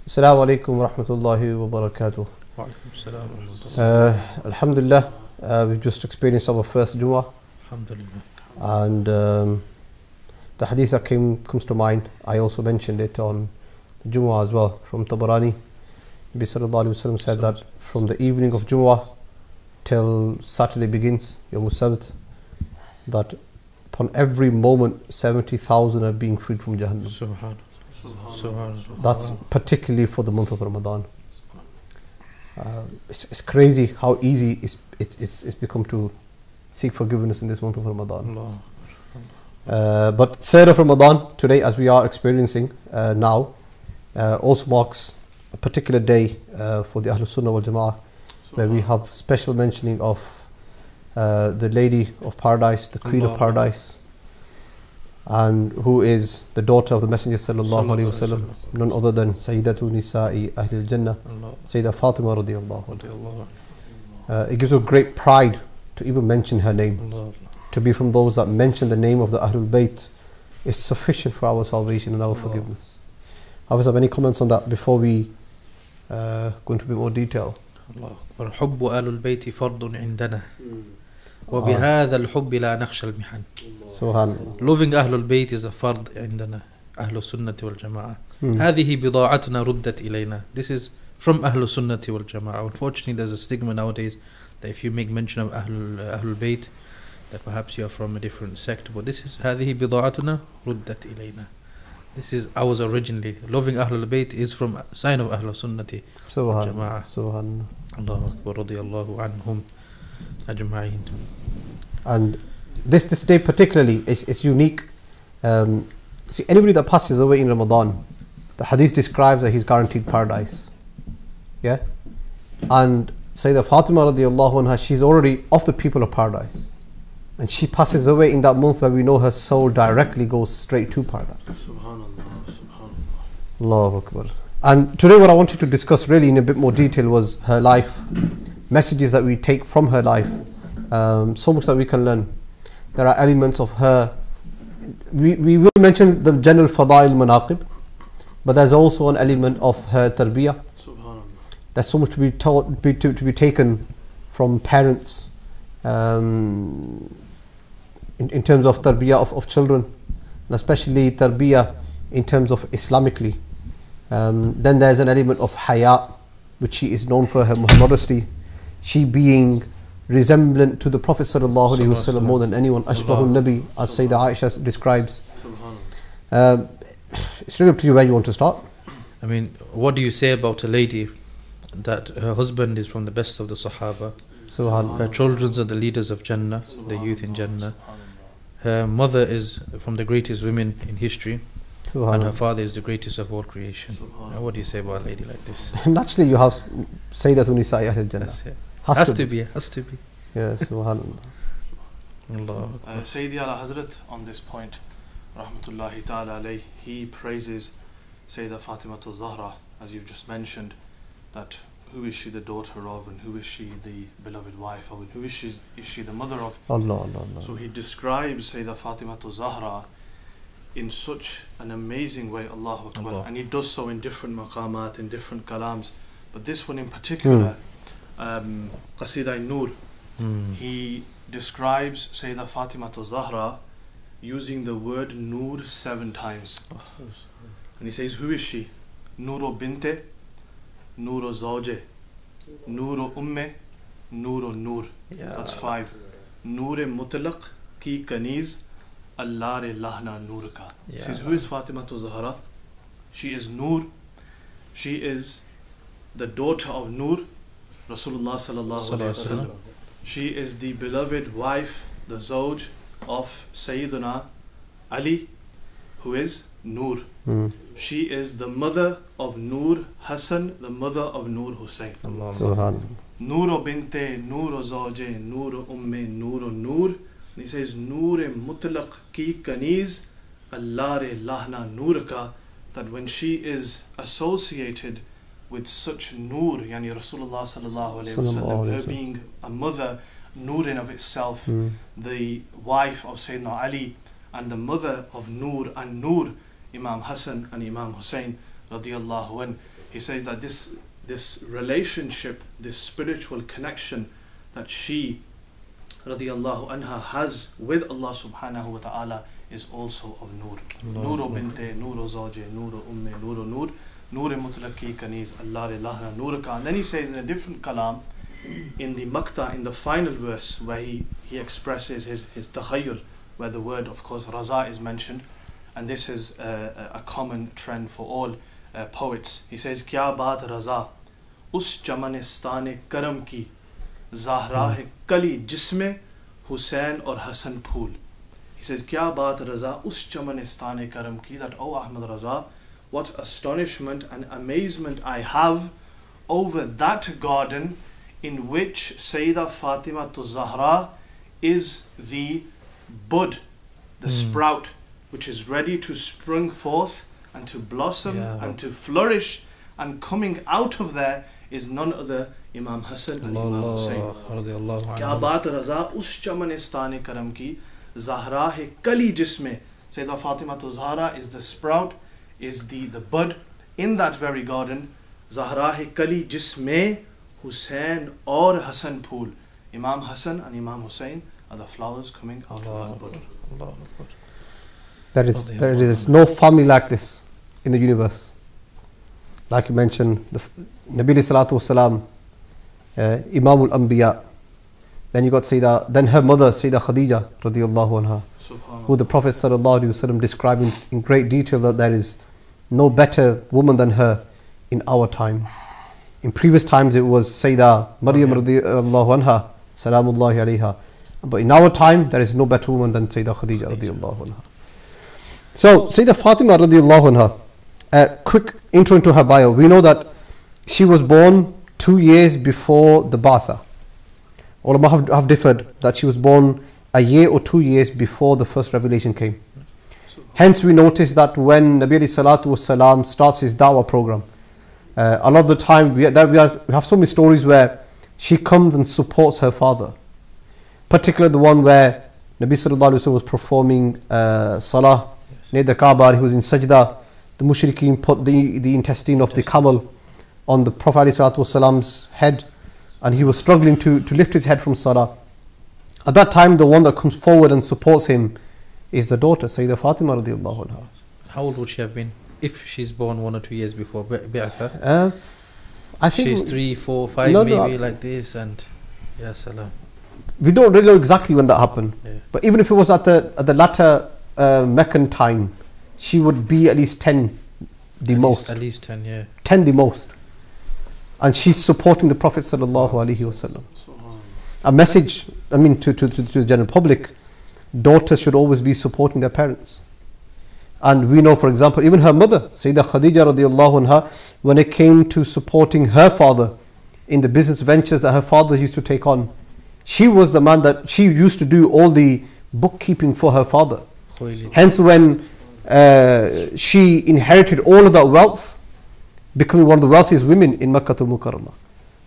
Assalamu alaikum wa rahmatullahi wa barakatuh. Alhamdulillah, we've just experienced our first Jummah. Alhamdulillah. And the hadith that comes to mind, I also mentioned it on Jummah as well, from Tabarani. Nabi sallallahu alayhi wa sallam said that from the evening of Jummah till Saturday begins, Yawm al-Sabt, that upon every moment 70,000 are being freed from Jahannam. Subhanallah. That's particularly for the month of Ramadan. It's crazy how easy it's become to seek forgiveness in this month of Ramadan. But 3rd of Ramadan, today, as we are experiencing now, also marks a particular day for the Ahlul Sunnah wal Jama'ah, where we have special mentioning of the Lady of Paradise, the Queen of Paradise, and who is the daughter of the Messenger sallallahu alaihi wasallam, none other than Sayyidatu Nisa'i Ahlul Jannah, Sayyidah Faatimah radiyallahu anha. It gives us great pride to even mention her name. To be from those that mention the name of the Ahlul Bayt is sufficient for our salvation and our forgiveness. Hafiz, have any comments on that before we go into a bit more detail? حب آل البيت فرض عندنا وبهذا الحب لا نخشى المحن. Subhanallah. Loving أهل البيت is a فرض عندنا أهل السنة والجماعة. هذه بضاعتنا ردت إلينا. This is from أهل السنة والجماعة. Unfortunately, there's a stigma nowadays that if you make mention of أهل البيت, that perhaps you are from a different sect. But this is هذه بضاعتنا ردت إلينا. This is ours originally. Loving Ahlul Bayt is from a sign of Ahlul Sunnati. Subhanallah. Subhanallah. Allahu Akbar radiyallahu anhum ajma'in. And this day particularly is unique. See, anybody that passes away in Ramadan, the hadith describes that he's guaranteed paradise. Yeah? And Sayyidah Fatimah radiyallahu anha, she's already of the people of paradise. And she passes away in that month where we know her soul directly goes straight to paradise. Subhanallah, subhanallah. Allahu Akbar. And today what I wanted to discuss really in a bit more detail was her life, messages that we take from her life, so much that we can learn. There are elements of her, we will mention the general Fadail Manaqib, but there's also an element of her Tarbeeyah. Subhanallah. There's so much to be taught, to be taken from parents, in terms of Tarbeeyah of children, and especially Tarbeeyah in terms of Islamically. Then there's an element of Haya, which she is known for her modesty, she being resemblant to the Prophet sallallahu alaihi wasallam more than anyone, Ashbahun Nabi, as Sayyidah Aisha describes. It's really up to you where you want to start. I mean, what do you say about a lady that her husband is from the best of the Sahaba? Her children are the leaders of Jannah, the youth in Jannah. Her mother is from the greatest women in history, and her father is the greatest of all creation. Now, what do you say about a lady like this? Naturally, you have Sayyidah Nisa'i Ahlul Jannah. Has to be. Yeah, subhanallah. Sayyidi ala Hazrat on this point, rahmatullahi ta'ala alayh, he praises Sayyidah Fatimah Zahra, as you've just mentioned, that who is she the daughter of, and who is she the beloved wife of, and who is she the mother of. Allah. So he describes Sayyidah Fatimah Zahra in such an amazing way, Allahu Akbar, and he does so in different maqamat, in different kalams, but this one in particular, Qasida Nur, he describes Sayyidah Fatimah Zahra using the word Nur 7 times, and he says, who is she? Nuro binte, Nuro zawje, Nuro umme, Nuro nur. That's 5. Noor-e mutlaq ki kaniz, Allah-re lahna nur ka. He says, who is Fatimah Zahra? She is Nur. She is the daughter of Nur, Rasulullah sallallahu alaihi wasallam. She is the beloved wife, the zawj of Sayyidina Ali, who is Nur. She is the mother of Nur Hassan, the mother of Nur Hussain. Nuro binte, Nuro zawje, Nuro umme, Nuro nur. And he says, Noor-e mutlaq ki kaniz, Allah-re lahna nur ka. That when she is associated with such nur, yani Rasulullah sallallahu alayhi wasallam, her being a mother, nur in of itself, the wife of Sayyidina Ali, and the mother of Nur and Nur, Imam Hassan and Imam Hussain radiyallahu anh. he says that this relationship, this spiritual connection that she radiyallahu anha has with Allah subhanahu wa ta'ala is also of nur. Nuru binte, nuru zawje, nuru umme, nuru nur, nuru mutlaqi kaniz, Allah lahna nur ka. And then he says in a different kalam, in the Maqta, in the final verse, where he expresses his takhayyul, where the word, of course, raza is mentioned, and this is a common trend for all poets. He says, Kya baat raza, us chamanistane karam ki, Zahra hai kali jisme Hussain or Hassan Phool. He says, Kya baat raza, us chamanistane karam ki, that, oh Ahmad Raza, what astonishment and amazement I have over that garden in which Sayyidah Faatimah to Zahra is the bud, the sprout, which is ready to spring forth and to blossom and to flourish, and coming out of there is none other Imam Hassan and Imam Hussain. Kya baat raza us chamanistane karam ki, Zahra hai kali jisme. Sayyidah Faatimah to Zahra is the sprout, is the bud in that very garden. Zahra hai kali jisme Hussain or Hassan Phool. Imam Hassan and Imam Hussain are the flowers coming out of the bud. There is no family like this in the universe. Like you mentioned, the Nabi Salatu Wasalam, Imamul Anbiya. Then you got Sayyidah, then her mother, Sayyidah Khadija radiyallahu anha, who the Prophet sallallahu alaihi wasallam described in great detail that there is no better woman than her in our time. In previous times it was Sayyidah Maryam radiyallahu anha, salamullahi alayha. But in our time there is no better woman than Sayyidah Khadija radiyallahu anha. So Sayyidah Fatimah radiyallahu anha, a quick intro into her bio. We know that she was born 2 years before the Ba'atha. Ulama have differed that she was born a year or 2 years before the first revelation came. Hence we notice that when Nabi Salatu Wasalam starts his da'wah program, a lot of the time we have so many stories where she comes and supports her father. Particularly the one where Nabi Sallallahu Alaihi Wasallam was performing salah near the Kaaba, he was in sajda. The mushrikeen put the intestine of the camel on the Prophet ﷺ's head, and he was struggling to lift his head from salah. At that time, the one that comes forward and supports him is the daughter, Sayyidah Fatimah radiyallahu anha. How old would she have been if she's born 1 or 2 years before Bi'atha? I think she's 3, 4, 5 maybe like this, and ya salam. We don't really know exactly when that happened, but even if it was at the latter Meccan time, she would be at least 10 the most. At least 10, yeah. 10 the most. And she's supporting the Prophet sallallahu alaihi wasallam. A message, I mean, to the general public, daughters should always be supporting their parents. And we know, for example, even her mother, Sayyidah Khadija radiyallahu anha, when it came to supporting her father in the business ventures that her father used to take on, she was the man that she used to do all the bookkeeping for her father. Hence, when she inherited all of that wealth, becoming one of the wealthiest women in Makkah al-Mukarramah.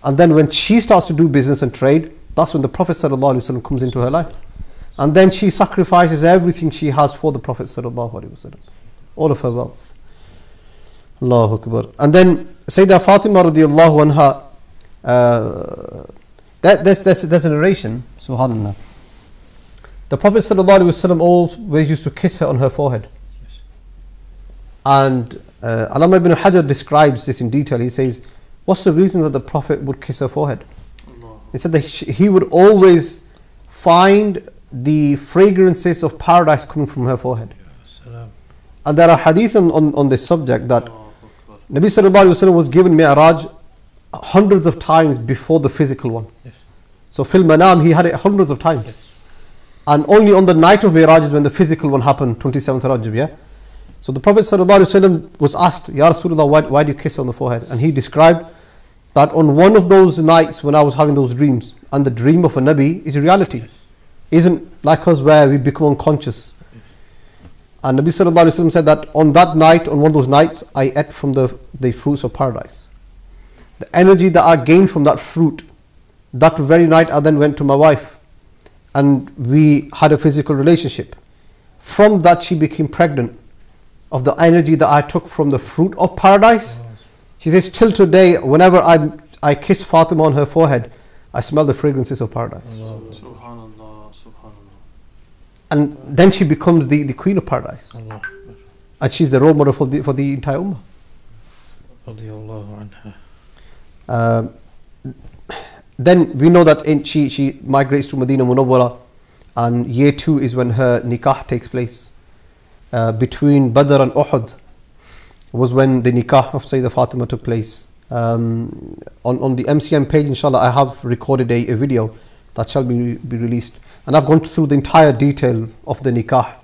And then when she starts to do business and trade, that's when the Prophet sallallahu alaihi wasallam comes into her life. And then she sacrifices everything she has for the Prophet sallallahu alaihi wasallam, all of her wealth. Allahu Akbar. And then Sayyidah Fatimah radiyallahu anha, there's a narration, subhanallah. The Prophet sallallahu alaihi wasallam always used to kiss her on her forehead. And Allama ibn Hajar describes this in detail. He says, what's the reason that the Prophet would kiss her forehead? He said that he would always find the fragrances of paradise coming from her forehead. And there are hadith on this subject that Nabi sallallahu alaihi wasallam was given Mi'raj hundreds of times before the physical one. So fil manam, he had it hundreds of times. And only on the night of Mi'raj is when the physical one happened, 27th Rajab, yeah? So the Prophet ﷺ was asked, Ya Rasulullah, why do you kiss on the forehead? And he described that on one of those nights when I was having those dreams, and the dream of a Nabi is a reality. Isn't like us where we become unconscious. And Nabi ﷺ said that on that night, on one of those nights, I ate from the fruits of paradise. The energy that I gained from that fruit, that very night I then went to my wife and we had a physical relationship. From that she became pregnant of the energy that I took from the fruit of paradise. She says, till today, whenever I kiss Fatima on her forehead, I smell the fragrances of paradise. Subhanallah, subhanallah. And then she becomes the queen of paradise. And she's the role model for the entire ummah. Then we know that she migrates to Medina Munawwara, and year 2 is when her nikah takes place. Between Badr and Uhud was when the nikah of Sayyidah Fatimah took place. On the MCM page, inshallah, I have recorded a video that shall be released, and I've gone through the entire detail of the nikah,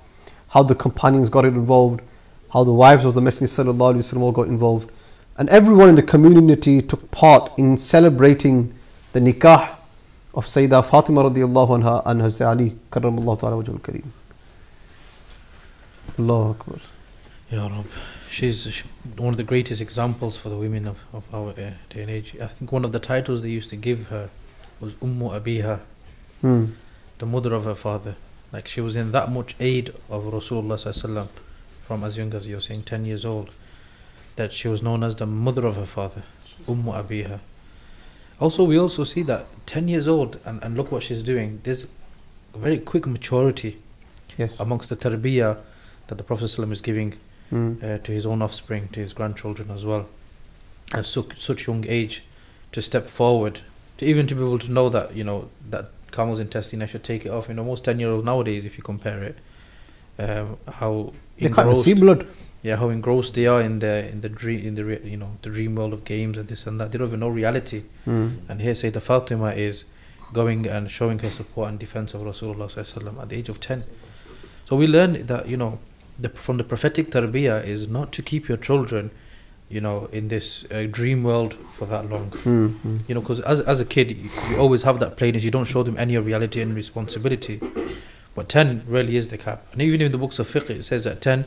how the companions got involved, how the wives of the Messenger sallallahu alaihi wasallam all got involved, and everyone in the community took part in celebrating the nikah of Sayyidah Fatimah radiallahu anha and Hazrat Ali karramallahu ta'ala wajhul kareem. Allahu Akbar. Ya Rab. She's one of the greatest examples for the women of our day and age. I think one of the titles they used to give her was Ummu Abiha, the mother of her father. Like, she was in that much aid of Rasulullah sallallahu alaihi wasallam from as young as you're saying 10 years old, that she was known as the mother of her father, Ummu Abiha. Also, we also see that 10 years old, and look what she's doing. There's a very quick maturity amongst the Tarbeeyah that the Prophet ﷺ is giving to his own offspring, to his grandchildren as well, at such young age, to step forward, to even to be able to know that, you know, that camel's intestine, I should take it off. You know, most 10-year-olds nowadays, if you compare it, how they can't see blood. Yeah, how engrossed they are in the dream world of games and this and that. They don't even know reality. And here, Sayyidah Fatimah is going and showing her support and defense of Rasulullah sallallahu alaihi wasallam at the age of 10. So we learn that, you know, from the prophetic Tarbeeyah is not to keep your children, you know, in this dream world for that long. You know, because as a kid, you always have that plainness. You don't show them any of reality and responsibility. But 10 really is the cap. And even in the books of fiqh, it says that 10,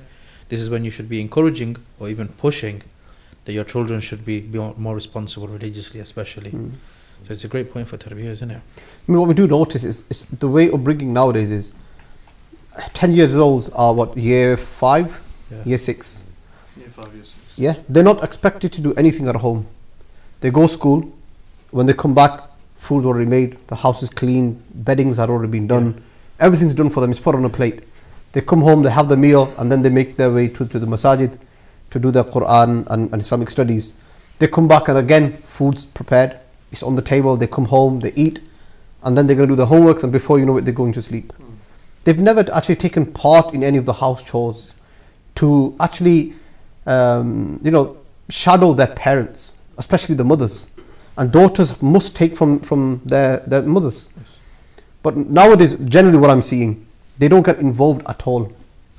this is when you should be encouraging or even pushing that your children should be more responsible religiously, especially. So it's a great point for Tarbeeyah, isn't it? I mean, what we do notice is the way of bringing nowadays is 10 years olds are what, year 5, year 6. Year 5, year 6. Yeah, they're not expected to do anything at home. They go to school. When they come back, food's already made, the house is clean, beddings are already been done. Everything's done for them, it's put on a plate. They come home, they have the meal, and then they make their way to the masajid to do their Quran and Islamic studies. They come back and again, food's prepared, it's on the table, they come home, they eat, and then they're going to do their homeworks, and before you know it, they're going to sleep. They've never actually taken part in any of the house chores to actually, you know, shadow their parents, especially the mothers. And daughters must take from their mothers. But nowadays, generally what I'm seeing, they don't get involved at all,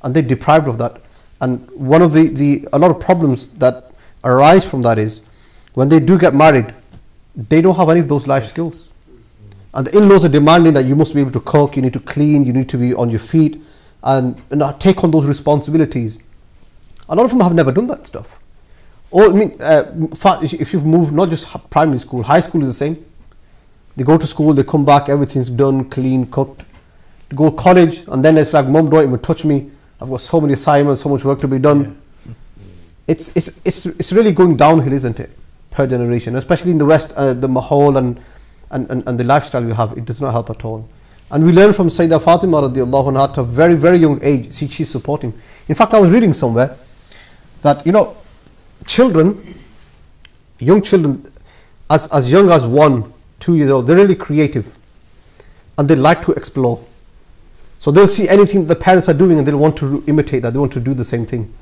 and they're deprived of that. And one of a lot of problems that arise from that is when they do get married, they don't have any of those life skills. And the in-laws are demanding that you must be able to cook, you need to clean, you need to be on your feet, and take on those responsibilities. A lot of them have never done that stuff. Or, I mean, if you've moved, not just primary school, high school is the same. They go to school, they come back, everything's done, clean, cooked. They go to college, and then it's like, Mom, don't even touch me. I've got so many assignments, so much work to be done. It's really going downhill, isn't it? Per generation, especially in the West, the mahal and the lifestyle we have, it does not help at all. And we learn from Sayyidah Faatimah radiallahu anha at a very, very young age, she's supporting. In fact, I was reading somewhere that, you know, young children, as young as 1, 2 years old, they're really creative. And they like to explore. So they'll see anything the parents are doing and they'll want to imitate that, they want to do the same thing.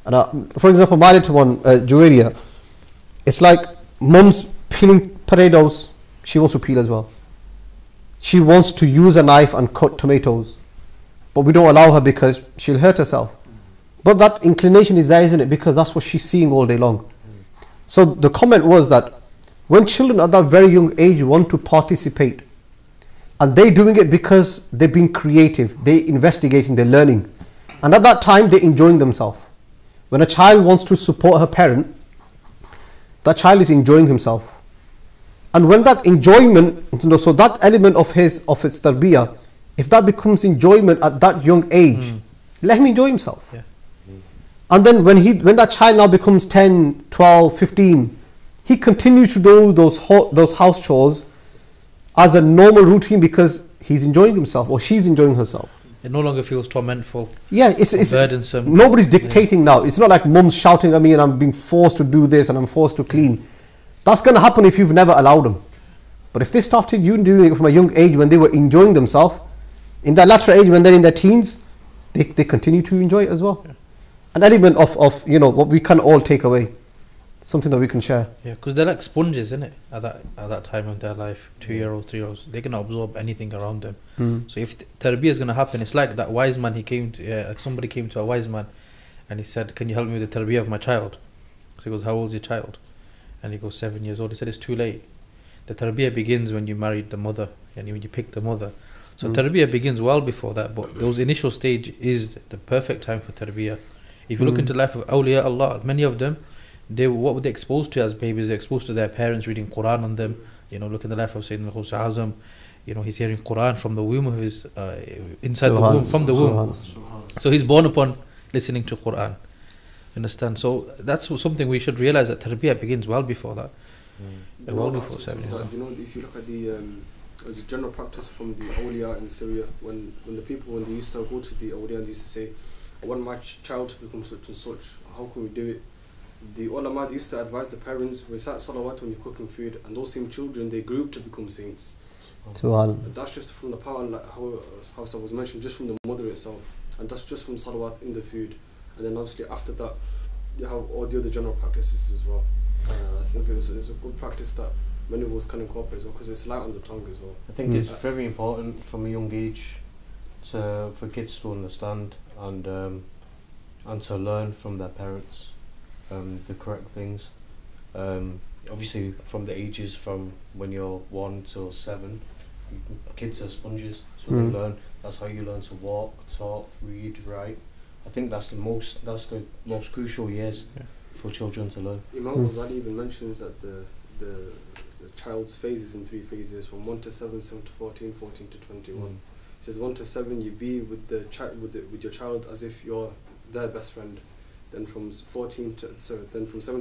And for example, my little one, Juwaria, it's like mom's peeling potatoes, she wants to peel as well. She wants to use a knife and cut tomatoes, but we don't allow her because she'll hurt herself. But that inclination is there, isn't it? Because that's what she's seeing all day long. So the comment was that when children at that very young age want to participate, and they're doing it because they're being creative, they're investigating, they're learning, and at that time they're enjoying themselves. When a child wants to support her parent, that child is enjoying himself. And when that enjoyment, you know, so that element of its Tarbeeyah, if that becomes enjoyment at that young age, let him enjoy himself. And then when that child now becomes 10, 12, 15, he continues to do those house chores as a normal routine because he's enjoying himself or she's enjoying herself. It no longer feels tormentful. Yeah, it's burdensome. Nobody's dictating now. It's not like mum's shouting at me and I'm being forced to do this and I'm forced to clean. That's going to happen if you've never allowed them. But if they started you doing it from a young age when they were enjoying themselves, in that latter age when they're in their teens, they continue to enjoy it as well. Yeah. An element of what we can all take away, something that we can share. Yeah, because they're like sponges, isn't it? At that time of their life, 2-year-olds, 3-year-olds, they can absorb anything around them. So if Tarbeeyah is going to happen, it's like that wise man. Somebody came to a wise man, and he said, "Can you help me with the Tarbeeyah of my child?" So he goes, "How old is your child?" And he goes, 7 years old. He said, "It's too late. The Tarbeeyah begins when you married the mother, and when you pick the mother." So Tarbeeyah begins well before that, but those initial stage is the perfect time for Tarbeeyah. If you look into the life of awliya Allah, many of them, what were they exposed to as babies? They're exposed to their parents reading Quran on them. Look in the life of Sayyidina Azam. He's hearing Quran from the womb of his, inside the womb, from the womb. So he's born upon listening to Quran. Understand? So that's something we should realize, that Tarbeeyah begins well before that. Well before 7 years. If you look at the as a general practice from the awliya in Syria, when they used to go to the awliya and they used to say, "I want my child to become such and such, how can we do it?" The ulama used to advise the parents, recite salawat when you're cooking food, and those same children, they grew up to become saints. That's just from the power, like how I was mentioned, just from the mother itself, and that's just from salawat in the food. And then obviously after that, you have all the other general practices as well. I think it's a good practice that many of us can incorporate as well, because it's light on the tongue as well. I think it's very important from a young age for kids to understand and to learn from their parents the correct things. Obviously from the ages from when you're 1 till 7, kids are sponges, so they learn. That's how you learn to walk, talk, read, write. I think that's the most crucial years for children to learn. Imam Ghazali even mentions that the child's phases in 3 phases, from 1 to 7, 7 to 14, 14 to 21. He says 1 to 7 you be with your child as if you're their best friend. Then from 7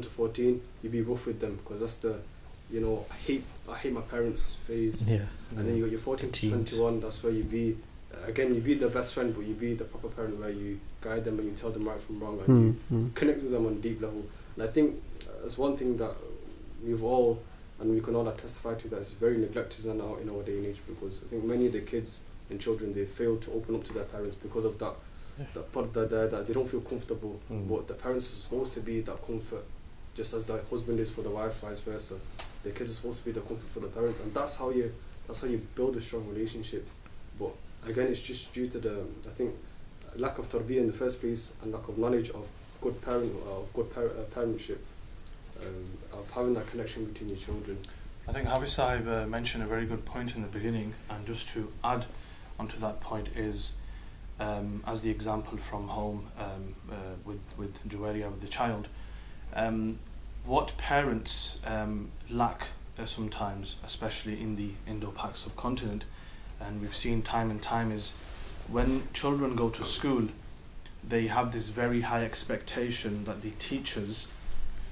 to 14 you be rough with them, because that's the I hate my parents phase. And then you got your 14 to 21, that's where you be again, you be their best friend, but you be the proper parent where you guide them and you tell them right from wrong, and you connect with them on a deep level. And I think it's one thing that we've all, and we can all testify to, that is very neglected now in our day and age, because I think many of the kids and children, they fail to open up to their parents because of that that they don't feel comfortable. But the parents are supposed to be that comfort, just as the husband is for the wife, vice versa. The kids are supposed to be the comfort for the parents, and that's how you build a strong relationship. But again, it's just due to the, I think, lack of Tarbeeyah in the first place, and lack of knowledge of good parentship, of having that connection between your children. I think Hafiz Sahib mentioned a very good point in the beginning, and just to add onto that point is, as the example from home with Juwairiya, with the child, what parents lack sometimes, especially in the Indo-Pak subcontinent, and we've seen time and time, is when children go to school, they have this very high expectation that the teachers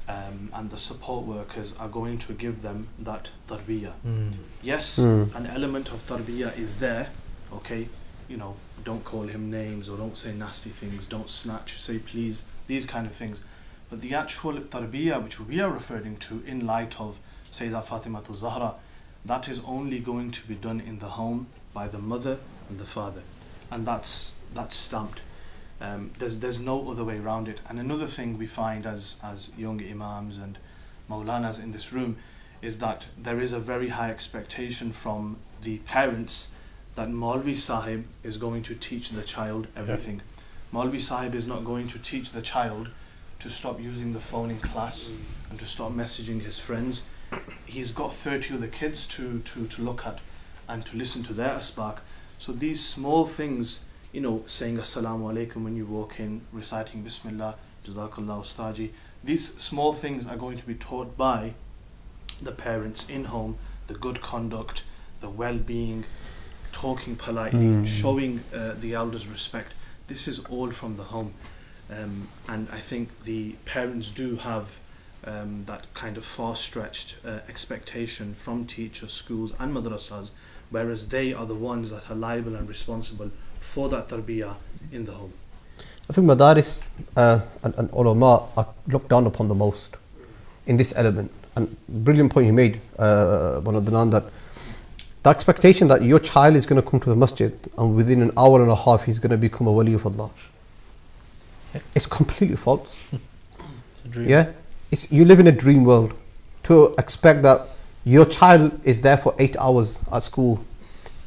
and the support workers are going to give them that Tarbeeyah. Yes, an element of Tarbeeyah is there, okay, don't call him names, or don't say nasty things, don't snatch, say please, these kind of things. But the actual Tarbeeyah which we are referring to in light of Sayyidah Faatimah Zahra, that is only going to be done in the home by the mother and the father, and that's stamped. There's no other way around it. And another thing we find as young imams and Molanas in this room is that there is a very high expectation from the parents that Maulvi Sahib is going to teach the child everything. Maulvi Sahib is not going to teach the child to stop using the phone in class and to stop messaging his friends. He's got 30 other kids to look at and to listen to their asbaq. So these small things, saying Assalamu alaikum when you walk in, reciting Bismillah, Jazakallah Ustaji, these small things are going to be taught by the parents in home, the good conduct, the well-being, talking politely, showing the elders respect. This is all from the home. And I think the parents do have that kind of far-stretched expectation from teachers, schools and madrasas, whereas they are the ones that are liable and responsible for that tarbeeyah in the home. I think madaris and ulama are looked down upon the most in this element. And brilliant point you made, Adnan, that the expectation that your child is going to come to the masjid and within an hour and a half he's going to become a wali of Allah. It's completely false. Yeah, you live in a dream world to expect that your child is there for 8 hours at school,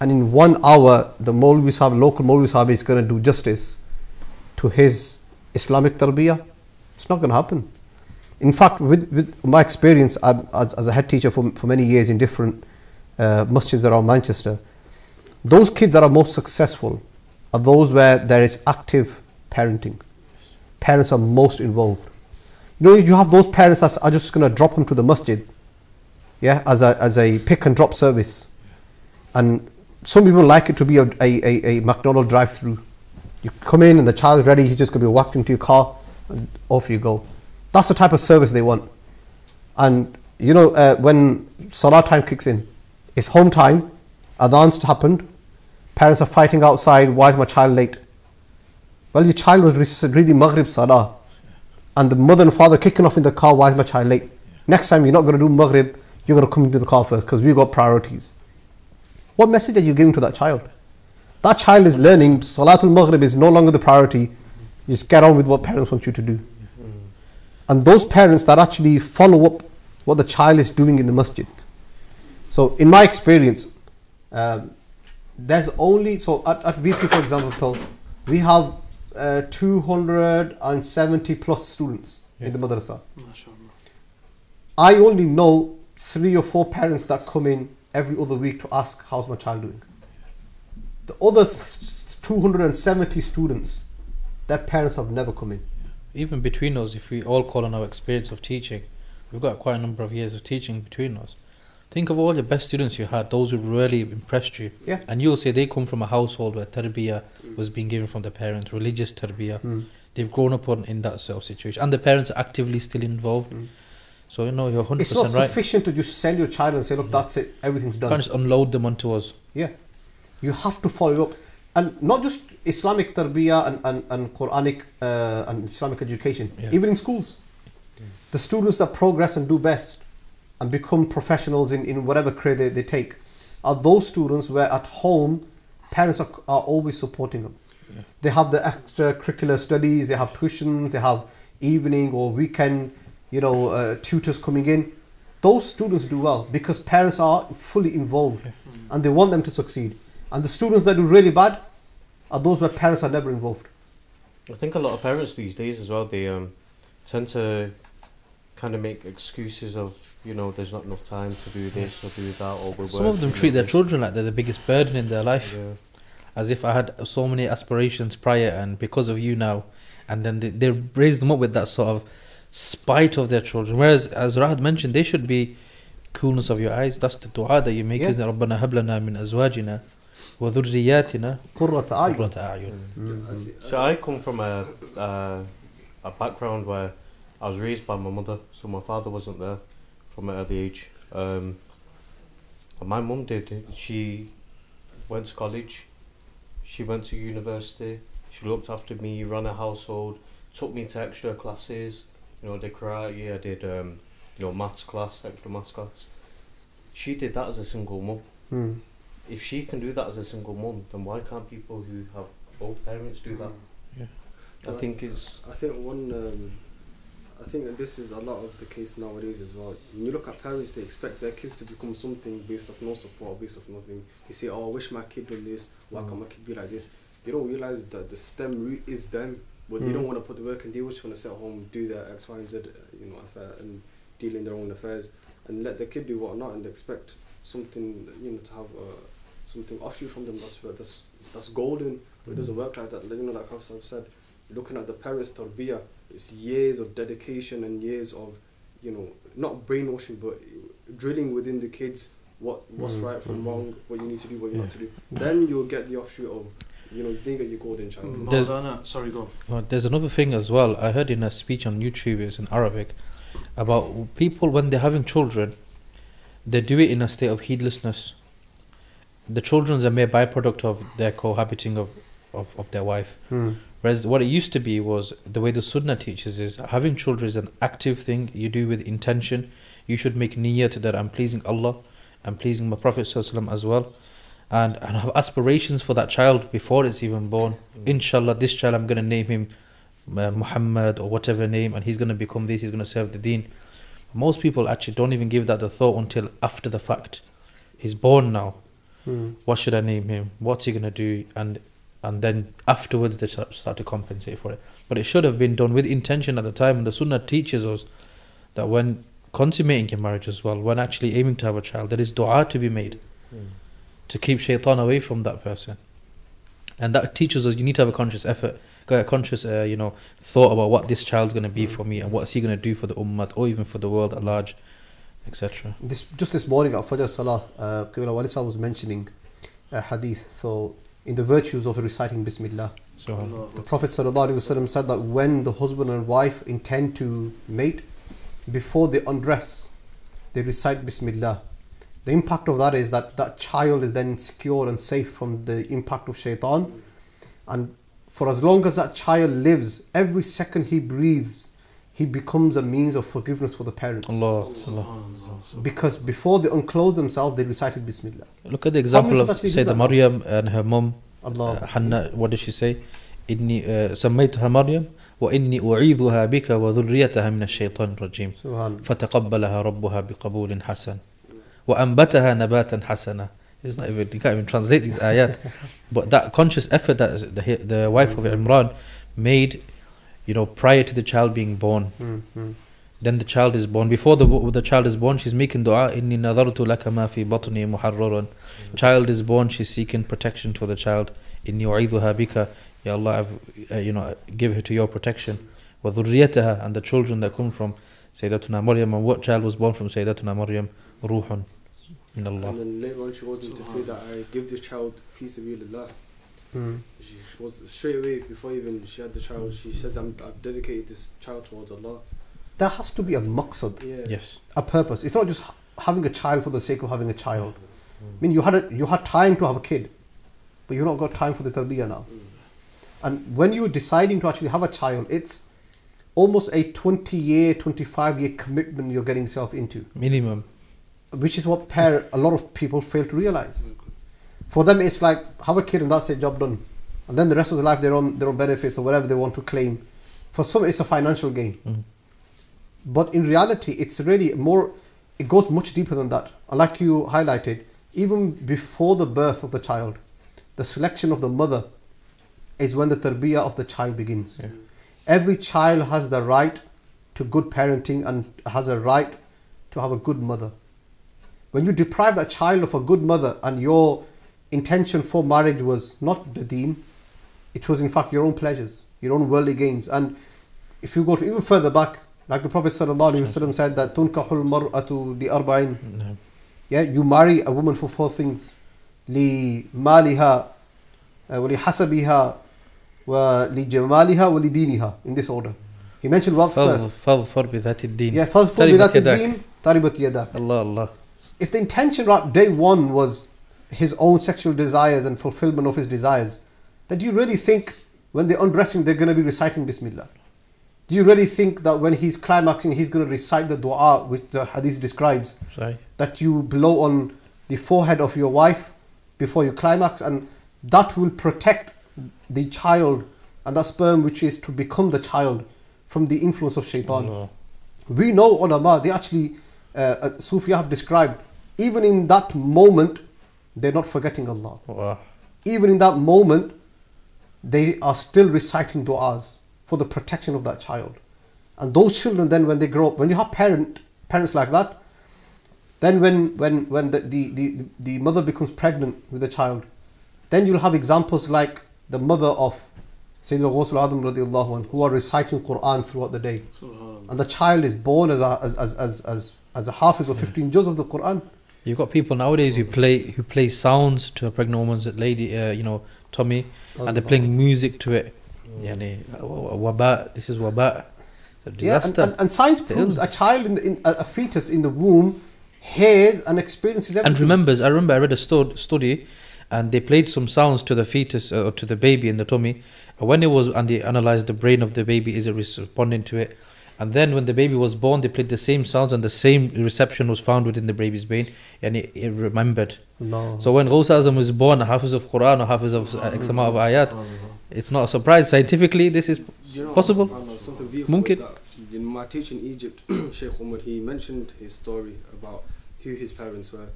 and in 1 hour the local Maulvi Sahib is going to do justice to his Islamic tarbeeyah. It's not going to happen. In fact, with my experience as a head teacher for many years in different masjids around Manchester, those kids that are most successful are those where there is active parenting. Parents are most involved. You know, you have those parents that are just going to drop them to the masjid, yeah, as a pick and drop service. And some people like it to be a McDonald's drive-through. You come in and the child's ready, he's just going to be whacked into your car and off you go. That's the type of service they want. And you know, when salah time kicks in, it's home time, adhan's happened, parents are fighting outside, why is my child late? Well, your child was reading Maghrib Salah, and the mother and father kicking off in the car, why is my child late? Next time you're not going to do Maghrib, you're going to come into the car first because we've got priorities. What message are you giving to that child? That child is learning Salatul Maghrib is no longer the priority. You just get on with what parents want you to do. And those parents that actually follow up what the child is doing in the masjid. So in my experience, there's only, so at VP for example, we have 270 plus students in the madrasa. I only know 3 or 4 parents that come in every other week to ask, how's my child doing? The other 270 students, their parents have never come in. Even between us, if we all call on our experience of teaching, we've got quite a number of years of teaching between us. Think of all the best students you had, those who really impressed you. Yeah. And you'll say they come from a household where tarbeeyah was being given from the parents, religious tarbeeyah. They've grown up in that sort of situation. And the parents are actively still involved. So, you know, you're 100% right. It's not sufficient to just send your child and say, look, that's it, everything's done. You can't just unload them onto us. Yeah. You have to follow up. And not just Islamic tarbeeyah and Quranic and Islamic education, even in schools. The students that progress and do best and become professionals in whatever career they take are those students where at home parents are always supporting them. They have the extracurricular studies, they have tuitions, they have evening or weekend, tutors coming in. Those students do well because parents are fully involved and they want them to succeed. And the students that do really bad are those where parents are never involved. I think a lot of parents these days as well, they tend to kind of make excuses of, there's not enough time to do this or do that, or we're some of them treat their children like they're the biggest burden in their life. As if I had so many aspirations prior and because of you now. And then they raise them up with that sort of spite of their children. Whereas, as Rahad mentioned, they should be coolness of your eyes. That's the dua that you make. رَبَّنَا هَبْ لَنَا مِنْ أَزْوَاجِنَا وَذُرِّيَّاتِنَا قُرَّةَ أَعْيُنٍ. So I come from a background where I was raised by my mother, so my father wasn't there from an early age. And my mum did. She went to college, she went to university, she looked after me, ran a household, took me to extra classes, did karate, I did maths class, extra maths class. She did that as a single mum. If she can do that as a single mum, then why can't people who have both parents do that? I think this is a lot of the case nowadays as well. When you look at parents, they expect their kids to become something based off no support, based off nothing. They say, oh, I wish my kid done this, why can't my kid be like this? They don't realise that the stem root is them, but they don't want to put the work in. They just want to sit home, do their X, Y, and Z, affair, and deal in their own affairs, and let the kid do whatnot, and expect something, to have something offshoot from them. That's golden, but it doesn't work like that. Like Hafiz said, looking at the parents' tarbeeyah, it's years of dedication and years of, not brainwashing, but drilling within the kids what's right from wrong, what you need to do, what you not to do. Then you'll get the offshoot of you didn't get your golden child. Molana, sorry, go on. Well, there's another thing as well. I heard in a speech on YouTube, it's in Arabic, about people when they're having children, they do it in a state of heedlessness. The children's a mere byproduct of their cohabiting of their wife. Whereas what it used to be was, the way the Sunnah teaches is, having children is an active thing you do with intention. You should make niyyah that I'm pleasing Allah, I'm pleasing my Prophet ﷺ as well, and have aspirations for that child before it's even born. Inshallah, this child, I'm going to name him Muhammad or whatever name, and he's going to become this, he's going to serve the deen. Most people actually don't even give that the thought until after the fact. He's born now. What should I name him? What's he going to do? And then afterwards they start to compensate for it. But it should have been done with intention at the time. And the Sunnah teaches us that when consummating your marriage as well, when actually aiming to have a child, there is dua to be made to keep shaitan away from that person. And that teaches us you need to have a conscious effort, a conscious thought about what this child's going to be for me, and what's he going to do for the ummah or even for the world at large, etc. Just this morning at Fajr Salah, Walisa was mentioning a hadith. So in the virtues of reciting Bismillah, the Prophet ﷺ said that when the husband and wife intend to mate, before they undress, they recite Bismillah. The impact of that is that that child is then secure and safe from the impact of shaitan. And for as long as that child lives, every second he breathes, he becomes a means of forgiveness for the parents. Allah. Because before they unclothe themselves, they recited Bismillah. Look at the example of Sayyidah Maryam and her mum, Allah. Hannah. What did she say? إني سميتها مريم وإني أعيذها بك وذريتها من الشيطان الرجيم فتقبلها ربها بقبول حسن وأنبتها نباتا حسنا. It's not even, you can't even translate these ayat. But that conscious effort that the wife of Imran made, prior to the child being born. Then the child is born. Before the child is born, she's making dua. إني نذرت لك ما في بطني محررا. Child is born, she's seeking protection for the child. إني أعيذها بك. Ya Allah, give her to your protection. وذريتها, and the children that come from Sayyidatuna Maryam. And what child was born from Sayyidatuna Maryam? Ruhun min Allah. And then later on she wasn't to say that I give this child fi sabilillah. She was straight away, before even she had the child, she says I've dedicated this child towards Allah. There has to be a maqsad, Yes, a purpose. It's not just having a child for the sake of having a child. I mean, you had time to have a kid, but you've not got time for the tarbeeyah now. And when you're deciding to actually have a child, it's almost a 20-year, 25-year commitment you're getting yourself into. minimum. Which is what a lot of people fail to realize. For them, it's like, have a kid and that's it, job done. And then the rest of their life, they're on their own benefits or whatever they want to claim. For some, it's a financial gain. But in reality, it's really more, it goes much deeper than that. And like you highlighted, even before the birth of the child, the selection of the mother is when the tarbeeyah of the child begins. Every child has the right to good parenting and has a right to have a good mother. When you deprive that child of a good mother and your intention for marriage was not the deen, it was in fact your own pleasures, your own worldly gains. And if you go to even further back, like the Prophet ﷺ said that tunkahul mar'atu li arba'in. You marry a woman for 4 things: li maliha, wa li hasabiha, wa li jamaliha, wa li diniha. In this order. He mentioned wealth first. فَظْفَرْ بِذَاتِ الدِّينِ. فَظْفَرْ بِذَاتِ الدِّينِ تَرِبَتْ يَدَاكَ. Allah. If the intention right day one was his own sexual desires and fulfillment of his desires, then do you really think when they're undressing they're going to be reciting Bismillah? Do you really think that when he's climaxing he's going to recite the dua which the hadith describes, that you blow on the forehead of your wife before you climax, and that will protect the child and that sperm which is to become the child from the influence of shaitan? Allah. We know ulama, they actually Sufi have described, even in that moment they're not forgetting Allah. Wow. Even in that moment they are still reciting du'as for the protection of that child. And those children then when they grow up, when you have parents like that, then when the mother becomes pregnant with the child, then you'll have examples like the mother of Sayyidina Ghawsul Adam radiallahu anhu, who are reciting Quran throughout the day. And the child is born as a Hafiz of 15 juz of the Quran. You've got people nowadays who play sounds to a pregnant woman's lady, tummy, and they're playing music to it. Yani, waba, this is waba. It's a disaster. Yeah, and science proves a child a fetus in the womb hears and experiences everything. And remembers. I remember I read a study, and they played some sounds to the fetus or to the baby in the tummy. When it was, and they analyzed the brain of the baby, is it responding to it? And then when the baby was born, they played the same sounds, and the same reception was found within the baby's brain, and it remembered. No. So when Ghaus Azam was born, a Hafiz of Quran or Hafiz of X amount of ayat, it's not a surprise. Scientifically, this is possible. Something beautiful Mumkin. that. In my teacher in Egypt, Sheikh Umar, he mentioned his story about who his parents were.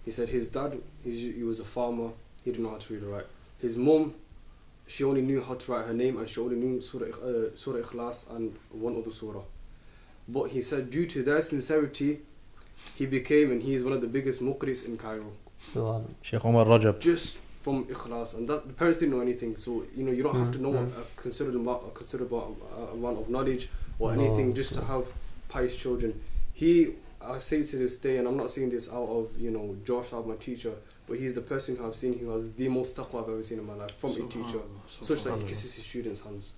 He said his dad, he was a farmer, he didn't know how to read or write. His mum, she only knew how to write her name, and she only knew Surah Ikhlas and one other surah. But he said due to their sincerity, he became, and he is one of the biggest muqris in Cairo. Sheikh Umar Rajab. Just from Ikhlas, and that the parents didn't know anything, so you don't have to know a considerable amount of knowledge or anything just to have pious children. I say to this day, and I'm not saying this out of Josh, my teacher, but he's the person who I've seen who has the most taqwa I've ever seen in my life from a teacher, such that he kisses his students' hands,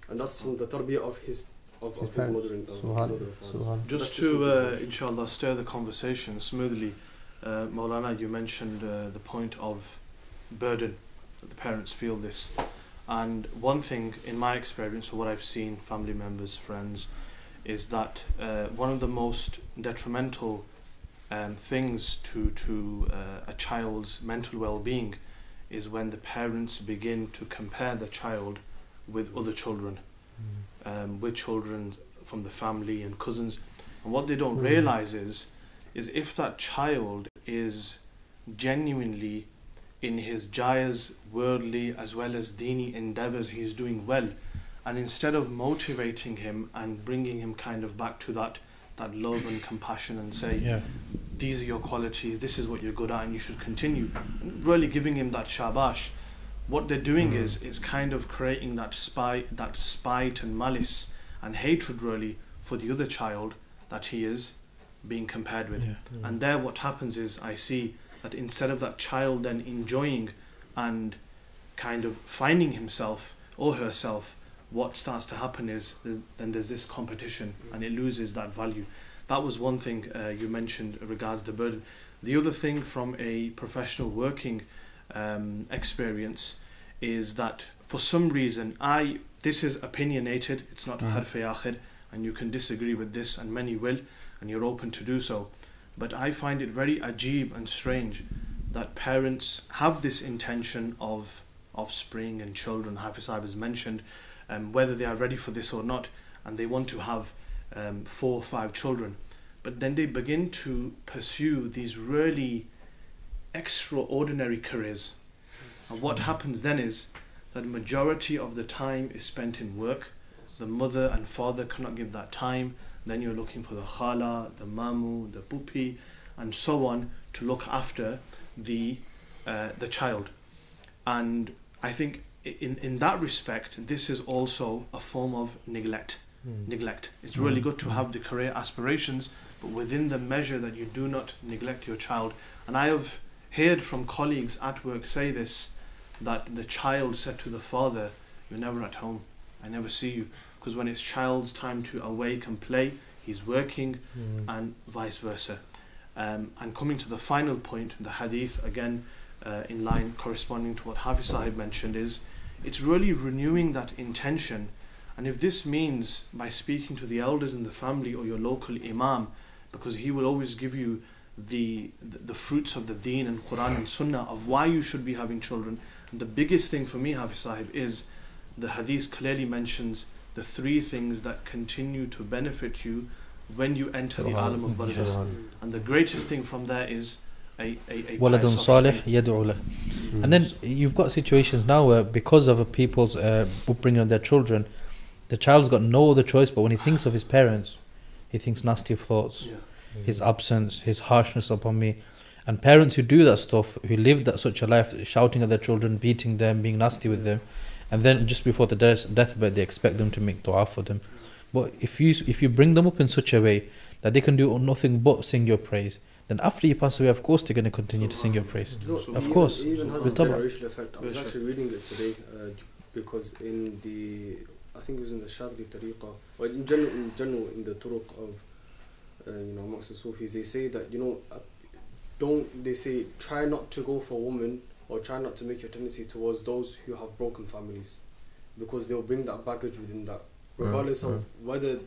and that's from the Tarbeeyah of his mother and father. Just to inshallah stir the conversation smoothly, Molana, you mentioned the point of burden that the parents feel this, and one thing in my experience or what I've seen, family members, friends, is that one of the most detrimental things to a child's mental well-being is when the parents begin to compare the child with other children, with children from the family and cousins, and what they don't realize is if that child is genuinely in his jayas, worldly as well as dini endeavors, he's doing well, and instead of motivating him and bringing him kind of back to that love and compassion and say, these are your qualities, this is what you're good at and you should continue, and really giving him that shabash, what they're doing is kind of creating that spite and malice and hatred really for the other child that he is being compared with. And there what happens is, I see that instead of that child then enjoying and kind of finding himself or herself, what starts to happen is then there's this competition and it loses that value. That was one thing you mentioned regards the burden. The other thing from a professional working experience is that for some reason, this is opinionated, it's not harf akhir, and you can disagree with this, and many will, and you're open to do so, but I find it very ajib and strange that parents have this intention of offspring and children, Hafiz Sahib has mentioned, whether they are ready for this or not, and they want to have 4 or 5 children, but then they begin to pursue these really extraordinary careers, and what happens then is that majority of the time is spent in work. The mother and father cannot give that time. Then you're looking for the khala, the mamu, the pupi, and so on to look after the child. And I think in that respect, this is also a form of neglect. It's really good to have the career aspirations, but within the measure that you do not neglect your child. And I have heard from colleagues at work say this, that the child said to the father, "You're never at home, I never see you," because when it's child's time to awake and play, he's working, and vice versa. And coming to the final point, the hadith, again in line corresponding to what Hafiz Sahib mentioned, is it's really renewing that intention. And if this means by speaking to the elders in the family or your local imam, because he will always give you the fruits of the deen and Quran and Sunnah of why you should be having children. And the biggest thing for me, Hafiz Sahib, is the hadith clearly mentions the 3 things that continue to benefit you when you enter the alam of barzakh. And the greatest thing from there is a waladun salih yad'u lah. And then you've got situations now where because of people's upbringing of their children, the child's got no other choice, but when he thinks of his parents, he thinks nasty thoughts, his absence, his harshness upon me. And parents who do that stuff, who live such a life, shouting at their children, beating them, being nasty with them, and then just before the deathbed they expect them to make dua for them. But if you bring them up in such a way that they can do nothing but sing your praise, then after you pass away, of course they're going to continue to sing your praise. Of course. It even has a With tabak. generational effect. I was actually reading it today because in the, I think it was in the Shadri Tariqa, or in general in the Turuq of, amongst the Sufis, they say that, try not to go for women, or try not to make your tendency towards those who have broken families, because they'll bring that baggage within that, regardless of whether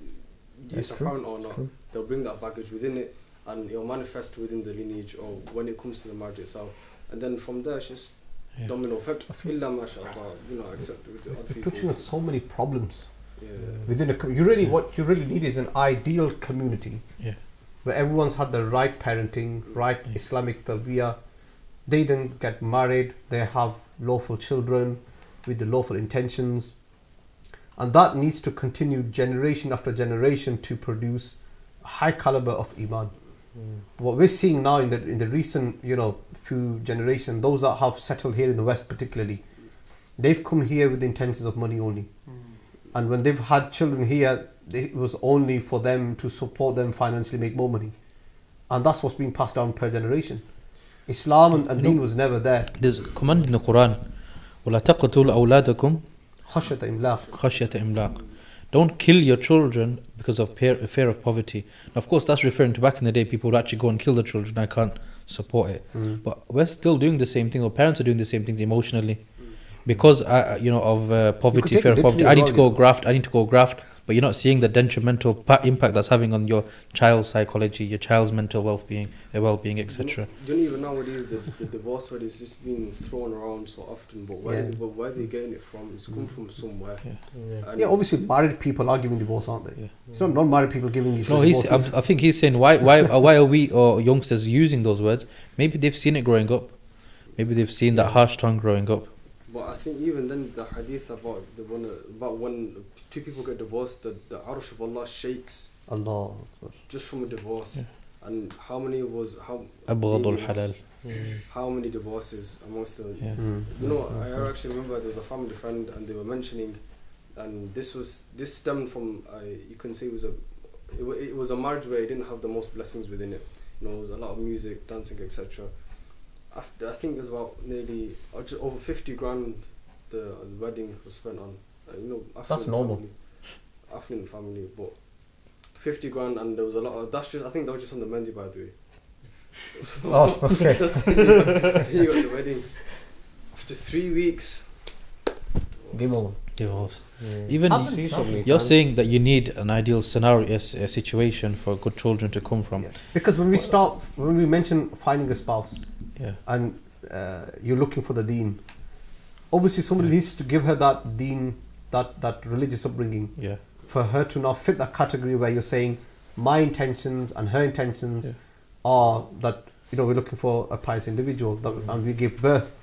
it's apparent or not. They'll bring that baggage within it, and it'll manifest within the lineage or when it comes to the marriage itself, and then from there it's just domino effect. Illa mashallah, except with the other It puts you in so many problems. Yeah. Within what you really need is an ideal community where everyone's had the right parenting, right Islamic Tarbeeyah. They then get married, they have lawful children with the lawful intentions, and that needs to continue generation after generation to produce a high caliber of iman. What we're seeing now in the recent few generations, those that have settled here in the West particularly, they've come here with the intentions of money only. And when they've had children here, it was only for them to support them financially, make more money. And that's what's being passed down per generation. Islam and Deen was never there. There's a command in the Quran, وَلَا تَقْتُلُوا أَوْلَادَكُمْ خَشْيَةَ إِمْلَاقٍ. خَشْيَةَ إِمْلَاقٍ. Don't kill your children because of fear of poverty. Now, of course, that's referring to back in the day, people would actually go and kill their children. I can't support it. But we're still doing the same thing, or parents are doing the same things emotionally. Because of poverty, fear of poverty. I need to go graft. But you're not seeing the detrimental impact that's having on your child's psychology, your child's mental well-being, their well-being, etc. You don't even nowadays the divorce rate is just being thrown around so often, but where are they getting it from? It's come from somewhere. Obviously married people are giving divorce, aren't they? It's not non-married people giving these divorces. I think he's saying why are we or youngsters using those words? Maybe they've seen it growing up. Maybe they've seen that harsh tongue growing up. But I think even then the hadith about when two people get divorced, the Arsh of Allah shakes. Allah. Just from a divorce. And how many Abghadul halal. How many divorces amongst them? I actually remember there was a family friend and they were mentioning, and this stemmed from you can say it was a marriage where it didn't have the most blessings within it. There was a lot of music, dancing, etc. I think there's about nearly just over 50 grand the wedding was spent on. That's normal. Affluent family, but 50 grand, and there was a lot of. I think that was just on the Mendi, by the way. Oh, okay. He got the wedding. After 3 weeks. Game over. Divorce. Even you're saying that you need an ideal scenario, a situation for good children to come from. Because when we mention finding a spouse, and you're looking for the deen, obviously somebody needs to give her that deen, that religious upbringing, for her to now fit that category where you're saying my intentions and her intentions are that we're looking for a pious individual and we give birth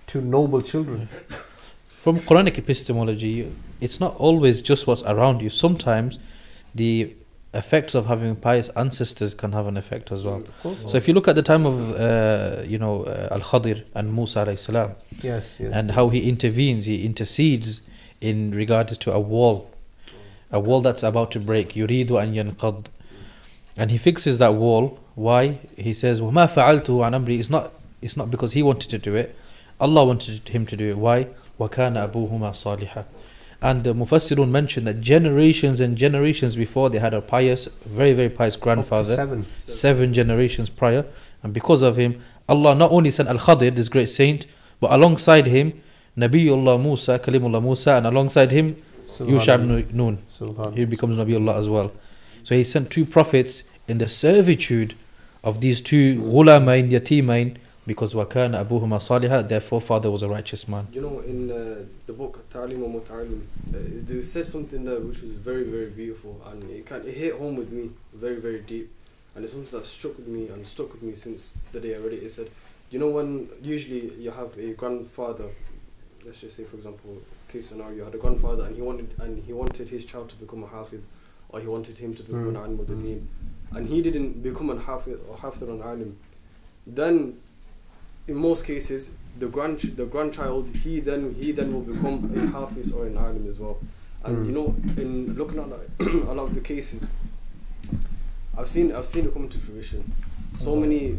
to noble children. From Quranic epistemology, it's not always just what's around you. Sometimes the effects of having pious ancestors can have an effect as well. So if you look at the time of Al-Khadir and Musa alayhi salam, and how he intercedes in regards to a wall that's about to break, yuridu an yanqad, and he fixes that wall. Why? He says, وَمَا فَعَلْتُهُ عَنْ أَمْرِي. It's not because he wanted to do it. Allah wanted him to do it. Why? وَكَانَ أَبُوهُمَا صَالِحًا. And the Mufassirun mentioned that generations and generations before, they had a pious, very, very pious grandfather. 7 generations prior. And because of him, Allah not only sent Al-Khadir, this great saint, but alongside him, Nabiullah Musa, Kalimullah Musa, and alongside him, Yusha ibn Nun. He becomes Nabiullah as well. So he sent 2 prophets in the servitude of these 2 ghulamain, yatimain, because وَكَانَ أَبُوهُمَا صَالِحًا, their forefather was a righteous man. In the book Ta'lim wa Muta'allim, they said something there which was very, very beautiful, and it hit home with me very, very deep, and it's something that stuck with me since the day I read it. It said, when usually you have a grandfather, let's just say for example, case scenario, you had a grandfather and he wanted his child to become a Hafiz, or he wanted him to become an alim of the deen, and he didn't become an Hafiz or Hafid an alim, then in most cases the grandchild he then will become a Hafiz or an alim as well. And in looking at a lot of the cases, I've seen it come to fruition. So many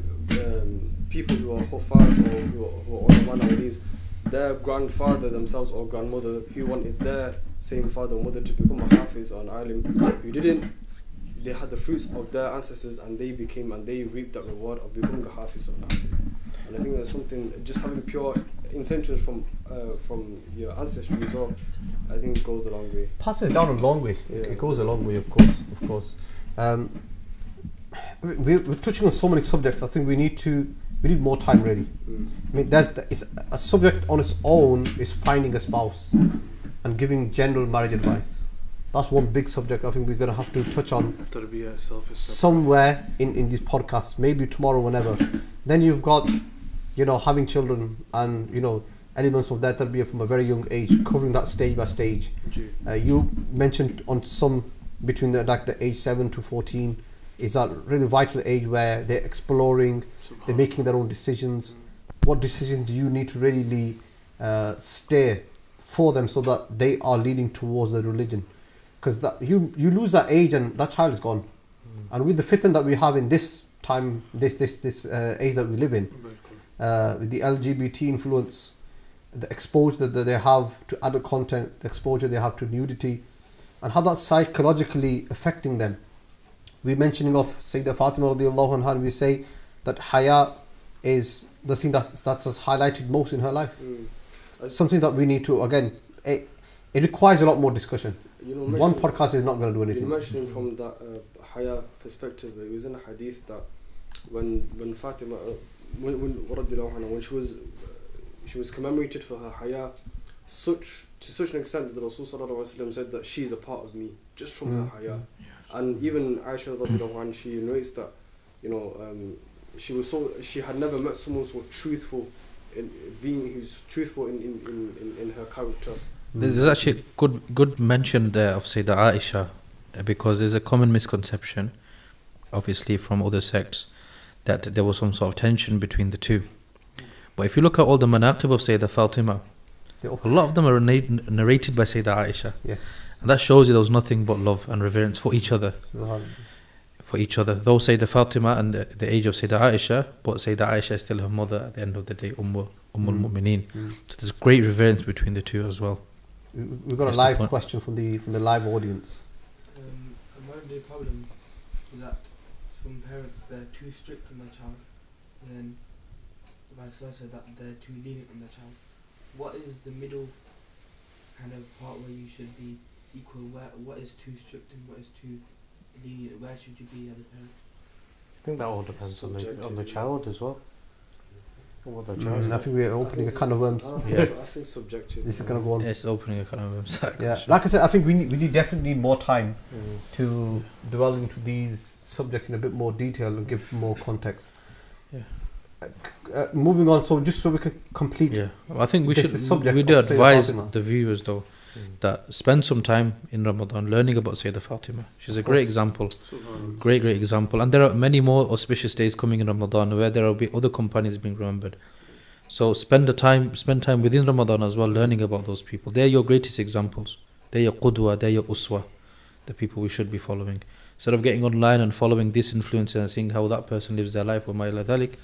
people who are Hufaz or who are ulama nowadays, their grandfather themselves or grandmother who wanted their same father or mother to become a Hafiz or an alim, who didn't, they had the fruits of their ancestors and they reaped that reward of becoming a Hafiz or an alim. And I think that's something, just having pure intentions from your ancestry as well, I think goes a long way. Passes down a long way. Yeah. It goes a long way, of course. We're touching on so many subjects. I think we need more time, really. I mean, it's a subject on its own is finding a spouse and giving general marriage advice. That's one big subject I think we're going to have to touch on Tarbeeyah itself is somewhere in these podcasts, maybe tomorrow, whenever. Then you've got, having children and, elements of that tarbeeyah from a very young age, covering that stage by stage. You mentioned on some between the age 7 to 14 is that really vital age where they're exploring, they're making their own decisions. What decision do you need to really steer for them so that they are leaning towards the religion? Because you lose that age and that child is gone. And with the fitna that we have in this time, this age that we live in, with the LGBT influence, the exposure that they have to adult content, the exposure they have to nudity, and how that's psychologically affecting them. We're mentioning of Sayyidah Faatimah radiallahu anha, and we say that haya is the thing that's highlighted most in her life. Something that we need to, again, it requires a lot more discussion. One podcast is not going to do anything. You mentioned from that haya perspective, it was in a hadith that when Fatima, when she was commemorated for her haya, to such an extent that the Rasul sallallahu alaihi wasallam said that she is a part of me just from her haya. And even Aisha radiallahu anha, she noticed that she had never met someone so truthful who's truthful in her character. There's actually good mention there of Sayyidah Aisha, because there's a common misconception, obviously from other sects, that there was some sort of tension between the two. But if you look at all the manaqib of Sayyidah Fatimah, a lot of them are narrated by Sayyidah Aisha. Yes. And that shows you there was nothing but love and reverence for each other. For each other. Though Sayyidah Fatimah and the age of Sayyidah Aisha, but Sayyidah Aisha is still her mother at the end of the day, Ummul Mu'mineen. So there's great reverence between the two as well. We've got a live question from the live audience. A modern day problem is that some parents, they're too strict on their child, and then vice versa, that they're too lenient on their child. What is the middle kind of part where you should be equal? What is too strict and what is too lenient? Where should you be as a parent? I think that all depends on the child as well. What the I think we're opening a can of worms. I think subjective. This is going to go on. It's opening a can of worms. Yeah, like I said, I think we definitely need more time to delve into these subjects in a bit more detail and give more context. Moving on, so just so we can complete. Yeah, I think we do advise the viewers though that spend some time in Ramadan learning about Sayyidah Fatimah. She's a great example, great example, and there are many more auspicious days coming in Ramadan where there will be other companions being remembered. So spend time within Ramadan as well, learning about those people. They're your greatest examples. They're your qudwa, they're your uswa, the people we should be following. Instead of getting online and following this influencer and seeing how that person lives their life, وَمَا إِلَى ذَلِكَ,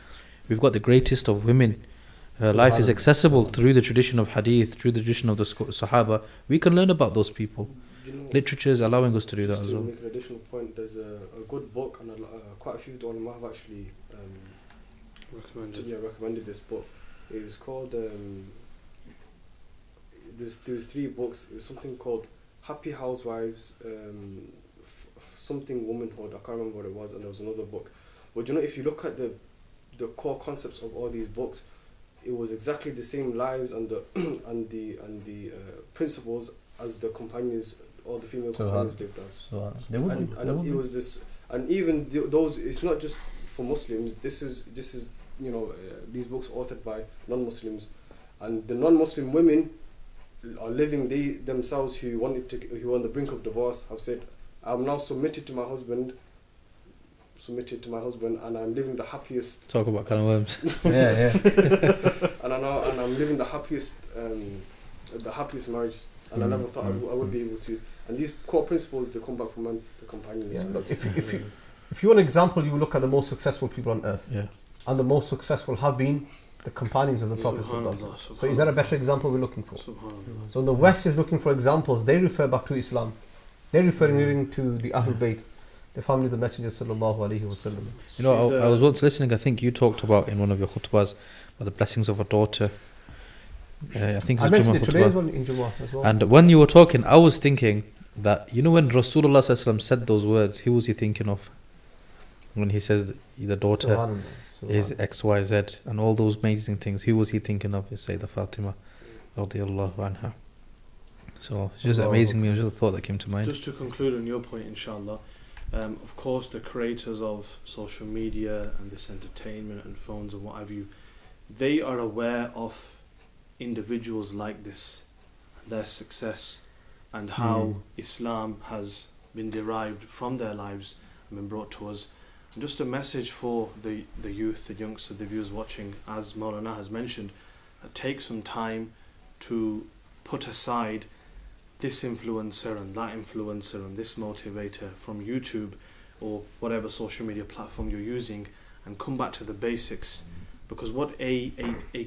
we've got the greatest of women. Her life is accessible through the tradition of hadith, through the tradition of the Sahaba. We can learn about those people. Literature is allowing us to do that as well. To make an additional point, there's a good book, and quite a few of the ulama have actually recommended this book. It was called, there's 3 books. It was something called Happy Housewives, something Womanhood, I can't remember what it was, and there was another book. But if you look at the core concepts of all these books, it was exactly the same lives and the principles as the companions, all the female companions lived as. And it was this, and even those. It's not just for Muslims. This is these books authored by non-Muslims, and the non-Muslim women are living themselves who are on the brink of divorce have said, "I'm now submitted to my husband, and I'm living the happiest." Talk about kind of worms. Yeah. and I'm living the happiest marriage, and I never thought I would be able to. And these core principles, they come back from the companions. Yeah, look, if you want an example, you look at the most successful people on earth. Yeah. And the most successful have been the companions of the Prophet. So is that a better example we're looking for? So the West is looking for examples. They refer back to Islam. They're referring to the Ahlul Bayt, the family of the Messenger sallallahu alaihi wasallam. You know, I was once listening. I think you talked about in one of your khutbahs about the blessings of a daughter. I think it was I mentioned it Jummah today as khutbah. well in Jummah as well. And when you were talking, I was thinking that, you know, when Rasulullah sallallahu alaihi wasallam said those words, who was he thinking of? When he says the daughter Subhanallah. is X, Y, Z, and all those amazing things, who was he thinking of? Is Sayyidah Fatimah radiyallahu anha. So it's just amazing me. It was just a thought that came to mind. Just to conclude on your point, inshallah, of course the creators of social media and this entertainment and phones and what have you, they are aware of individuals like this and their success and how Islam has been derived from their lives and been brought to us. And just a message for the youth, the youngsters, the viewers watching, as Molana has mentioned, take some time to put aside this influencer and that influencer and this motivator from YouTube or whatever social media platform you're using, and come back to the basics, because what a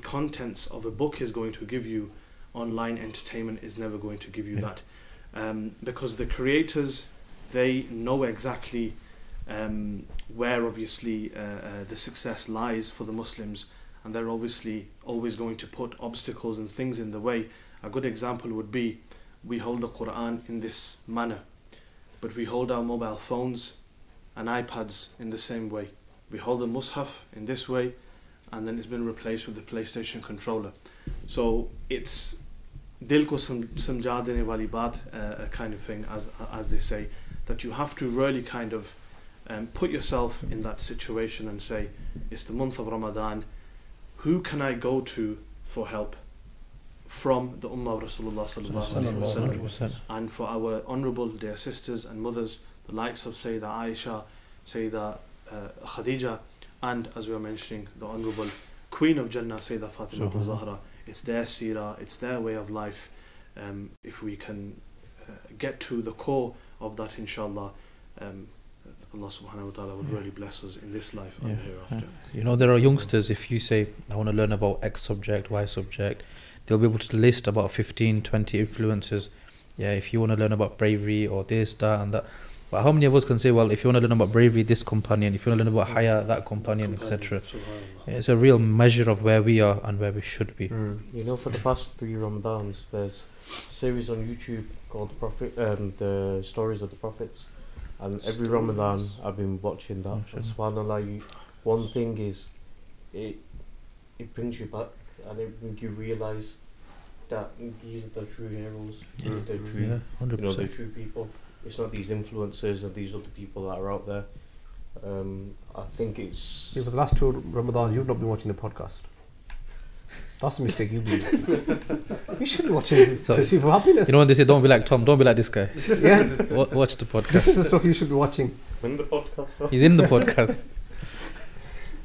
contents of a book is going to give you, online entertainment is never going to give you that, because the creators, they know exactly where obviously the success lies for the Muslims, and they're obviously always going to put obstacles and things in the way. A good example would be, we hold the Quran in this manner, but we hold our mobile phones and iPads in the same way. We hold the Mus'haf in this way, and then it's been replaced with the PlayStation controller. So it's dil ko samjha dene wali baat kind of thing, as they say, that you have to really kind of put yourself in that situation and say, it's the month of Ramadan, who can I go to for help from the Ummah of Rasulullah sallallahu alaihi wasallam? And for our honourable dear sisters and mothers, the likes of Sayyidah Aisha, Sayyidah Khadija, and as we were mentioning, the honourable Queen of Jannah, Sayyidah Fatimah al-Zahra, it's their seerah, it's their way of life. If we can get to the core of that, inshallah, Allah subhanahu wa ta'ala will really bless us in this life and hereafter. You know, there are youngsters, if you say, I want to learn about X subject, Y subject, they'll be able to list about 15, 20 influences. Yeah, if you want to learn about bravery or this, that and that. But how many of us can say, well, if you want to learn about bravery, this companion, if you want to learn about haya, that companion, etc. Yeah, it's a real measure of where we are and where we should be. You know, for the past 3 Ramadans, there's a series on YouTube called the Stories of the Prophets. And every Ramadan, I've been watching that. And subhanAllah, one thing is, it brings you back and it makes you realise that these are the true heroes, these are the true, 100%. you know, the true people. It's not these influencers and these other people that are out there. I think it's... See, for the last 2 Ramadans, you've not been watching the podcast. That's a mistake you've been making. You should be watching Pursuit for Happiness. You know when they say, don't be like Tom, don't be like this guy. Yeah. Watch the podcast. This is the stuff you should be watching. in the podcast. He's in the podcast.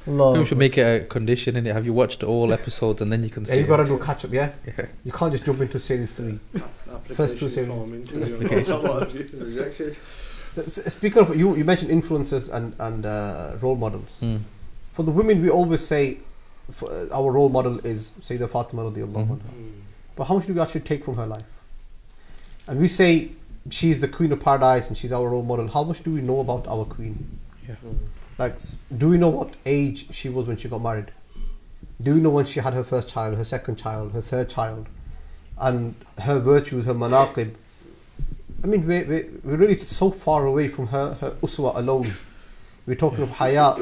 Allah. We should make it a condition in it. Have you watched all episodes and then you can see Yeah, you it? got to do catch up, yeah? You can't just jump into series 3. First 2 series. Speaking of, you mentioned influencers and role models. For the women, we always say our role model is Sayyidah Faatimah radiyallahu anha. But how much do we actually take from her life? And we say she's the queen of paradise and she's our role model. How much do we know about our queen? Yeah. Like, do we know what age she was when she got married? Do we know when she had her first child, her second child, her third child? And her virtues, her manaqib. I mean, we're really so far away from her uswa alone. We're talking of haya.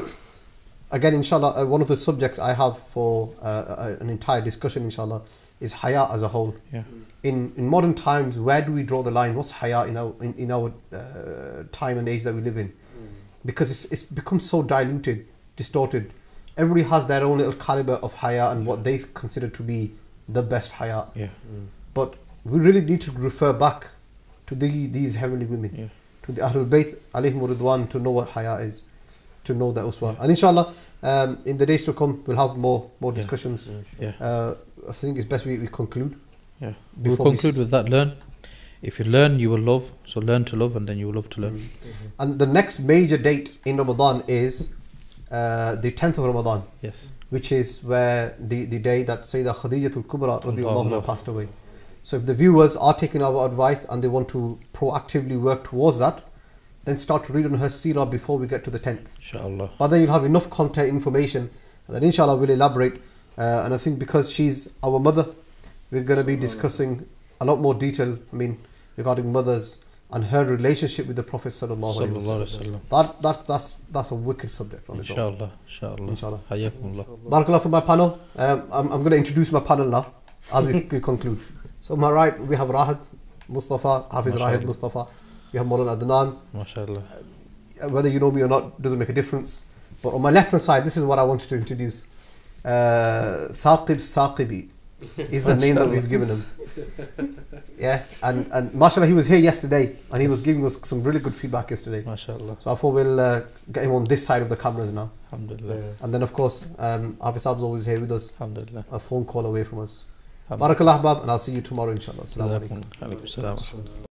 Again, inshallah, one of the subjects I have for an entire discussion, inshallah, is haya as a whole. Yeah. In modern times, where do we draw the line? What's haya in our time and age that we live in? Because it's become so diluted, distorted. Everybody has their own little caliber of haya and what they consider to be the best haya. Yeah. But we really need to refer back to these heavenly women, to the Ahlul Bayt alayhim ridwan, to know what haya is, to know the uswa. And inshallah, in the days to come, we'll have more discussions. I think it's best we conclude. Yeah. We'll conclude with that. Learn. If you learn, you will love. So learn to love, and then you will love to learn. And the next major date in Ramadan is the 10th of Ramadan, Yes. which is where the day that Sayyidah Khadijatul Kubra radiallahu Allah. anha passed away. So if the viewers are taking our advice and they want to proactively work towards that, then start to read on her seerah before we get to the 10th. Inshallah. But then you'll have enough content information, and then inshallah we'll elaborate. And I think because she's our mother, we're going to be discussing a lot more detail, regarding mothers and her relationship with the Prophet sallallahu alaihi wasallam. That's a wicked subject on its own. Inshallah. Hayyakumullah. Barakallah for my panel. I'm going to introduce my panel now as we conclude. So on my right we have Rahad, Mustafa, Hafiz, Rahad, Mustafa. We have Molana, Adnan. MashaAllah. Whether you know me or not doesn't make a difference. But on my left hand side, this is what I wanted to introduce. Saqibi is the name that we've given him. Yeah, and mashallah, he was here yesterday and he was giving us some really good feedback yesterday. MashaAllah. So I thought we'll get him on this side of the cameras now. Alhamdulillah. And then of course, Hafiz Saab's always here with us, Alhamdulillah. a phone call away from us. Barakallah, Ahbab, and I'll see you tomorrow inshallah. Assalamu alaikum. Alaikum salam.